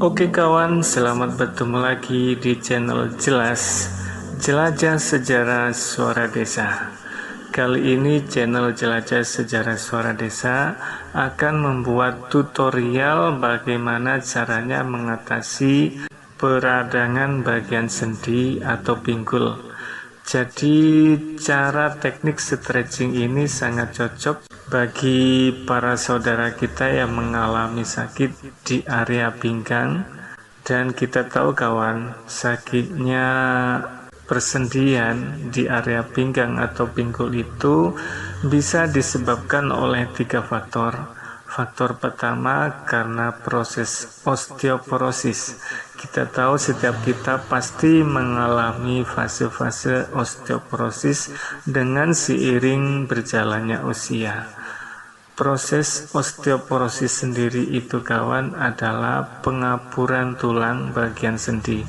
Oke kawan, selamat bertemu lagi di channel Jelas Jelajah Sejarah Suara Desa. Kali ini channel Jelajah Sejarah Suara Desa akan membuat tutorial bagaimana caranya mengatasi peradangan bagian sendi atau pinggul. Jadi cara teknik stretching ini sangat cocok bagi para saudara kita yang mengalami sakit di area pinggang. Dan kita tahu kawan, sakitnya persendian di area pinggang atau pinggul itu bisa disebabkan oleh 3 faktor. Faktor pertama karena proses osteoporosis. Kita tahu setiap kita pasti mengalami fase-fase osteoporosis dengan seiring berjalannya usia. Proses osteoporosis sendiri itu kawan adalah pengapuran tulang bagian sendi.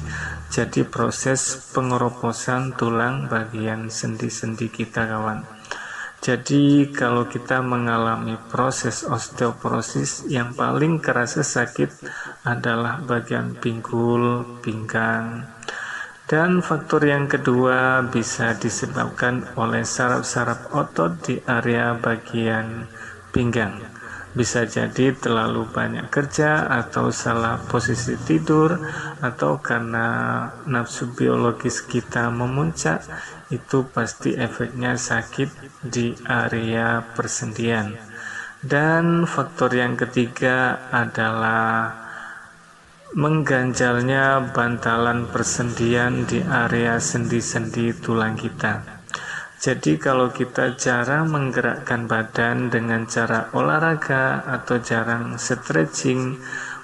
Jadi proses pengeroposan tulang bagian sendi-sendi kita kawan. Jadi kalau kita mengalami proses osteoporosis, yang paling kerasa sakit adalah bagian pinggul, pinggang. Dan faktor yang kedua bisa disebabkan oleh saraf-saraf otot di area bagian pinggang. Bisa jadi terlalu banyak kerja atau salah posisi tidur atau karena nafsu biologis kita memuncak, itu pasti efeknya sakit di area persendian. Dan faktor yang ketiga adalah mengganjalnya bantalan persendian di area sendi-sendi tulang kita. Jadi kalau kita jarang menggerakkan badan dengan cara olahraga atau jarang stretching,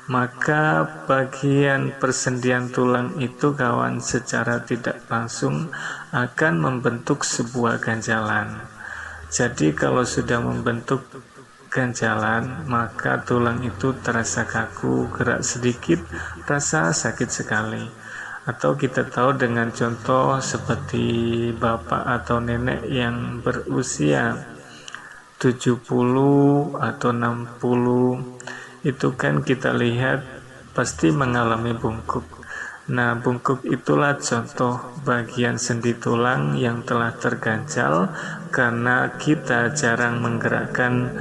maka bagian persendian tulang itu kawan secara tidak langsung akan membentuk sebuah ganjalan. Jadi kalau sudah membentuk ganjalan, maka tulang itu terasa kaku, gerak sedikit, rasa sakit sekali. Atau kita tahu dengan contoh seperti bapak atau nenek yang berusia 70 atau 60, itu kan kita lihat pasti mengalami bungkuk. Nah, bungkuk itulah contoh bagian sendi tulang yang telah terganjal karena kita jarang menggerakkan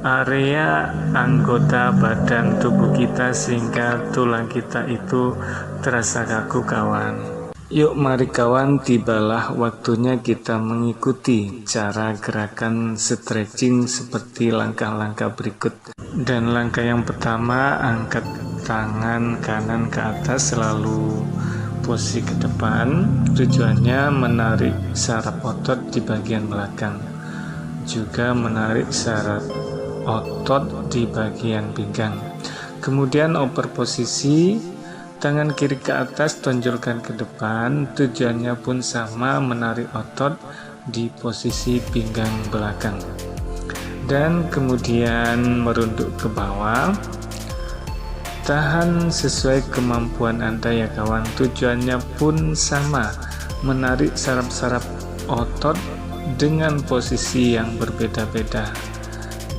area anggota badan tubuh kita sehingga tulang kita itu terasa kaku kawan. Yuk mari kawan, tibalah waktunya kita mengikuti cara gerakan stretching seperti langkah-langkah berikut. Dan langkah yang pertama, angkat tangan kanan ke atas selalu posisi ke depan. Tujuannya menarik saraf otot di bagian belakang, juga menarik saraf otot di bagian pinggang. Kemudian oper posisi, tangan kiri ke atas, tonjolkan ke depan. Tujuannya pun sama, menarik otot di posisi pinggang belakang. Dan kemudian merunduk ke bawah. Tahan sesuai kemampuan Anda ya kawan. Tujuannya pun sama, menarik saraf-saraf otot dengan posisi yang berbeda-beda.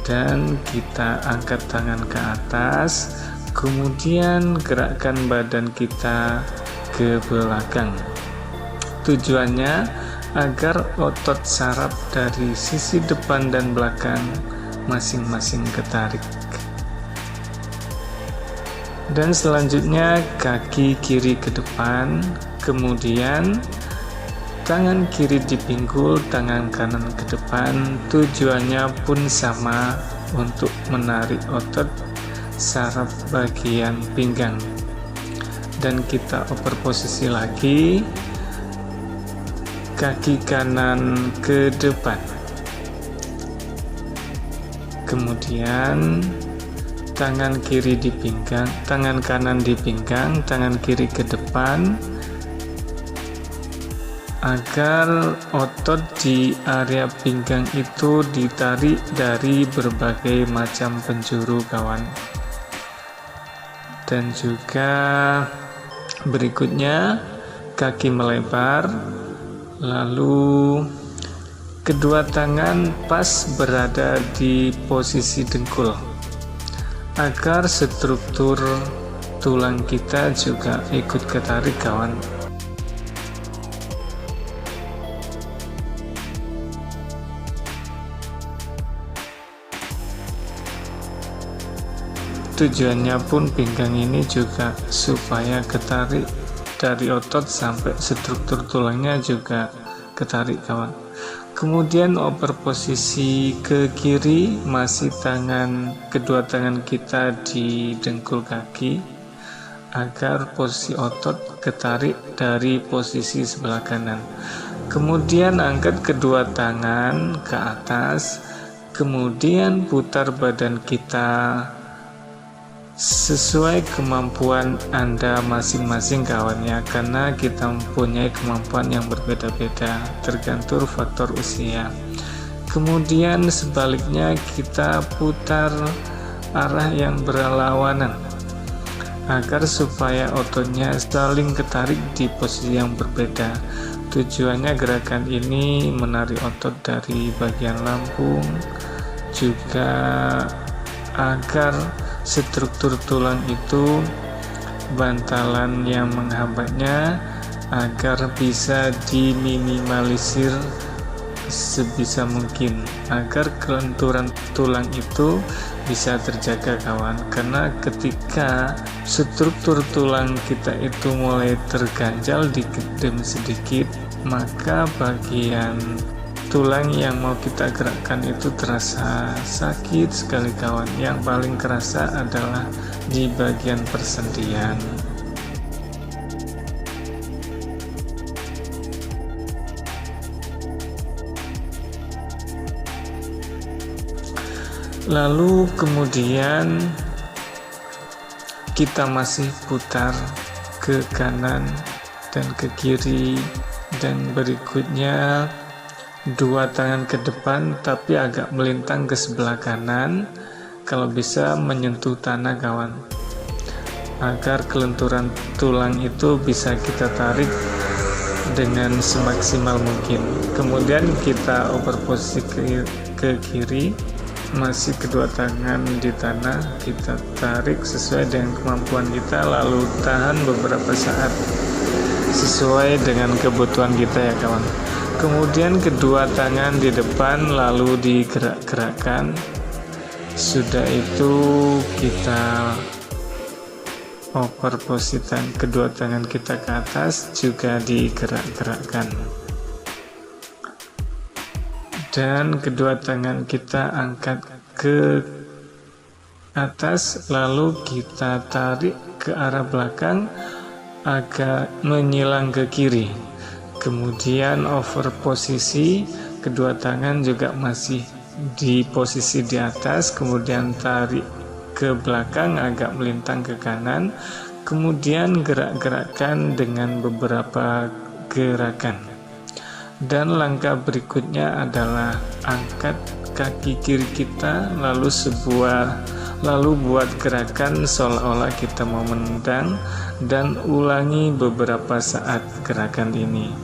Dan kita angkat tangan ke atas, kemudian gerakkan badan kita ke belakang. Tujuannya agar otot saraf dari sisi depan dan belakang masing-masing ketarik. Dan selanjutnya kaki kiri ke depan, kemudian tangan kiri di pinggul, tangan kanan ke depan. Tujuannya pun sama, untuk menarik otot saraf bagian pinggang. Dan kita oper posisi lagi, kaki kanan ke depan, kemudian tangan kiri di pinggang, tangan kanan di pinggang, tangan kiri ke depan, agar otot di area pinggang itu ditarik dari berbagai macam penjuru kawan. Dan juga berikutnya kaki melebar, lalu kedua tangan pas berada di posisi dengkul agar struktur tulang kita juga ikut ketarik kawan. Tujuannya pun pinggang ini juga supaya ketarik dari otot sampai struktur tulangnya juga ketarik kawan. Kemudian oper posisi ke kiri, masih kedua tangan kita di dengkul kaki agar posisi otot ketarik dari posisi sebelah kanan. Kemudian angkat kedua tangan ke atas, kemudian putar badan kita sesuai kemampuan Anda masing-masing kawan ya, karena kita mempunyai kemampuan yang berbeda-beda tergantung faktor usia. Kemudian sebaliknya kita putar arah yang berlawanan agar supaya ototnya saling ketarik di posisi yang berbeda. Tujuannya gerakan ini menarik otot dari bagian lambung, juga agar struktur tulang itu bantalan yang menghambatnya agar bisa diminimalisir sebisa mungkin, agar kelenturan tulang itu bisa terjaga kawan. Karena ketika struktur tulang kita itu mulai terganjal dikit demi sedikit, maka bagian tulang yang mau kita gerakkan itu terasa sakit sekali kawan. Yang paling kerasa adalah di bagian persendian. Lalu kemudian kita masih putar ke kanan dan ke kiri, dan berikutnya dua tangan ke depan tapi agak melintang ke sebelah kanan, kalau bisa menyentuh tanah kawan, agar kelenturan tulang itu bisa kita tarik dengan semaksimal mungkin. Kemudian kita oper posisi ke kiri, masih kedua tangan di tanah, kita tarik sesuai dengan kemampuan kita, lalu tahan beberapa saat sesuai dengan kebutuhan kita ya kawan. Kemudian kedua tangan di depan lalu digerak-gerakkan. Sudah itu kita oper posisi kedua tangan kita ke atas, juga digerak-gerakkan. Dan kedua tangan kita angkat ke atas, lalu kita tarik ke arah belakang agak menyilang ke kiri. Kemudian over posisi, kedua tangan juga masih di posisi di atas, kemudian tarik ke belakang agak melintang ke kanan, kemudian gerak-gerakkan dengan beberapa gerakan. Dan langkah berikutnya adalah angkat kaki kiri kita, lalu buat gerakan seolah-olah kita mau menendang, dan ulangi beberapa saat gerakan ini.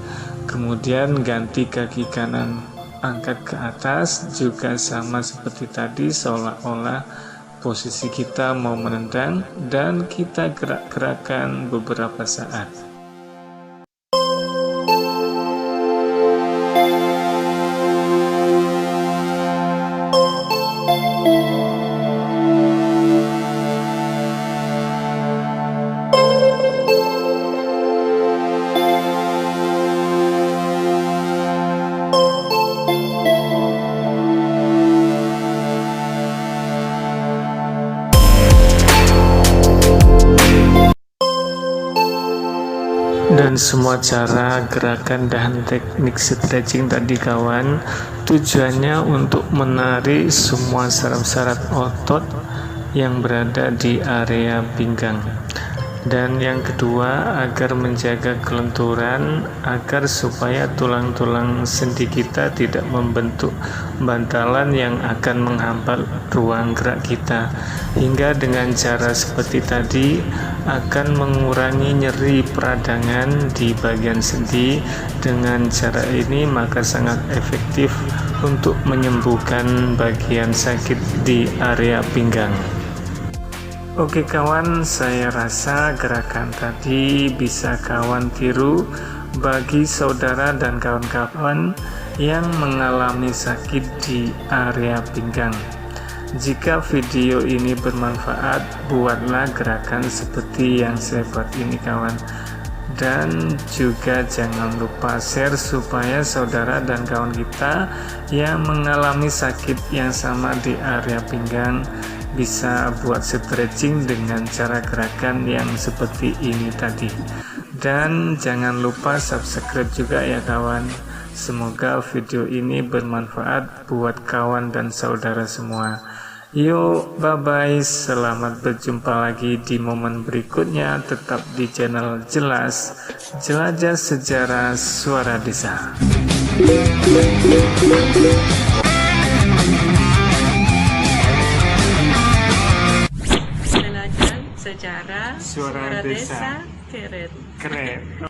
Kemudian ganti kaki kanan, angkat ke atas, juga sama seperti tadi, seolah-olah posisi kita mau menendang, dan kita gerak-gerakan beberapa saat. Dan semua cara, gerakan, dan teknik stretching tadi kawan, tujuannya untuk menarik semua saraf-saraf otot yang berada di area pinggang. Dan yang kedua, agar menjaga kelenturan, agar supaya tulang-tulang sendi kita tidak membentuk bantalan yang akan menghambat ruang gerak kita. Hingga dengan cara seperti tadi akan mengurangi nyeri peradangan di bagian sendi. Dengan cara ini maka sangat efektif untuk menyembuhkan bagian sakit di area pinggang. Oke kawan, saya rasa gerakan tadi bisa kawan tiru bagi saudara dan kawan-kawan yang mengalami sakit di area pinggang. Jika video ini bermanfaat, buatlah gerakan seperti yang saya buat ini kawan. Dan juga jangan lupa share supaya saudara dan kawan kita yang mengalami sakit yang sama di area pinggang bisa buat stretching dengan cara gerakan yang seperti ini tadi. Dan jangan lupa subscribe juga ya kawan. Semoga video ini bermanfaat buat kawan dan saudara semua. Yuk, bye-bye, selamat berjumpa lagi di momen berikutnya. Tetap di channel Jelas, Jelajah Sejarah Suara Desa. Jelajah Sejarah Suara Desa. Keren. Keren.